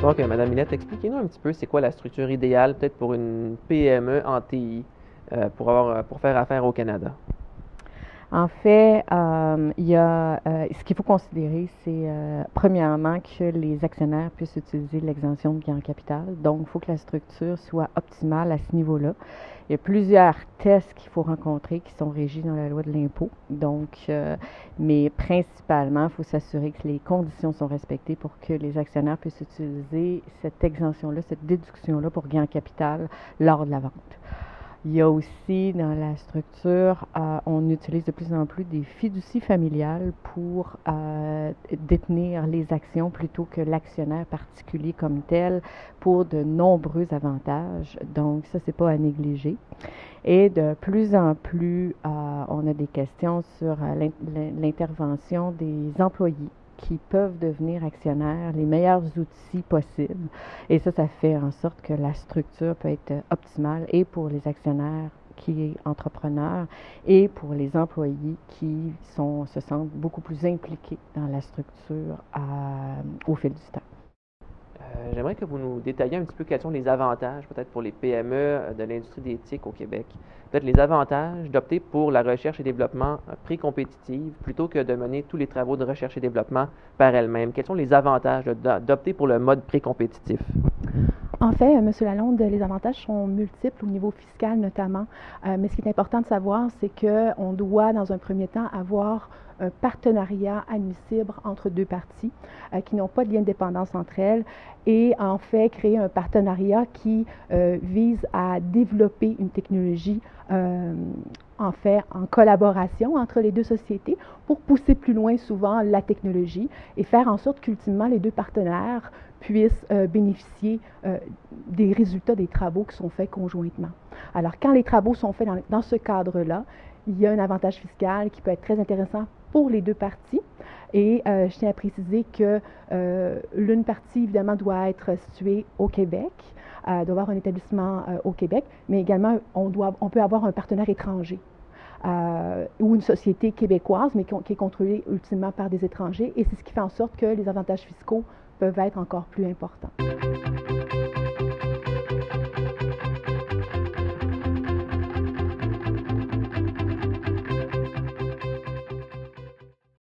Donc, Madame Millette, expliquez-nous un petit peu c'est quoi la structure idéale peut-être pour une PME en TI pour faire affaire au Canada. En fait, ce qu'il faut considérer, c'est premièrement que les actionnaires puissent utiliser l'exemption de gain en capital. Donc, il faut que la structure soit optimale à ce niveau-là. Il y a plusieurs tests qu'il faut rencontrer qui sont régis dans la loi de l'impôt. Mais principalement, il faut s'assurer que les conditions sont respectées pour que les actionnaires puissent utiliser cette exemption-là, cette déduction-là pour gain en capital lors de la vente. Il y a aussi dans la structure, on utilise de plus en plus des fiducies familiales pour détenir les actions plutôt que l'actionnaire particulier comme tel pour de nombreux avantages. Donc ça, c'est pas à négliger. Et de plus en plus, on a des questions sur l'intervention des employés qui peuvent devenir actionnaires, les meilleurs outils possibles. Et ça fait en sorte que la structure peut être optimale et pour les actionnaires qui est entrepreneur et pour les employés qui se sentent beaucoup plus impliqués dans la structure au fil du temps. J'aimerais que vous nous détailliez un petit peu quels sont les avantages, peut-être pour les PME de l'industrie d'éthique au Québec. Peut-être les avantages d'opter pour la recherche et développement pré-compétitive plutôt que de mener tous les travaux de recherche et développement par elle-même. Quels sont les avantages d'opter pour le mode pré-compétitif? En fait, M. Lalonde, les avantages sont multiples au niveau fiscal notamment. Mais ce qui est important de savoir, c'est qu'on doit, dans un premier temps, avoir un partenariat admissible entre deux parties qui n'ont pas de lien de dépendance entre elles et en fait créer un partenariat qui vise à développer une technologie en fait en collaboration entre les deux sociétés pour pousser plus loin souvent la technologie et faire en sorte qu'ultimement les deux partenaires puissent bénéficier des résultats des travaux qui sont faits conjointement. Alors quand les travaux sont faits dans ce cadre-là, il y a un avantage fiscal qui peut être très intéressant pour les deux parties. Et je tiens à préciser que l'une partie, évidemment, doit être située au Québec, doit avoir un établissement au Québec, mais également, on peut avoir un partenaire étranger ou une société québécoise, mais qui est contrôlée ultimement par des étrangers. Et c'est ce qui fait en sorte que les avantages fiscaux peuvent être encore plus importants.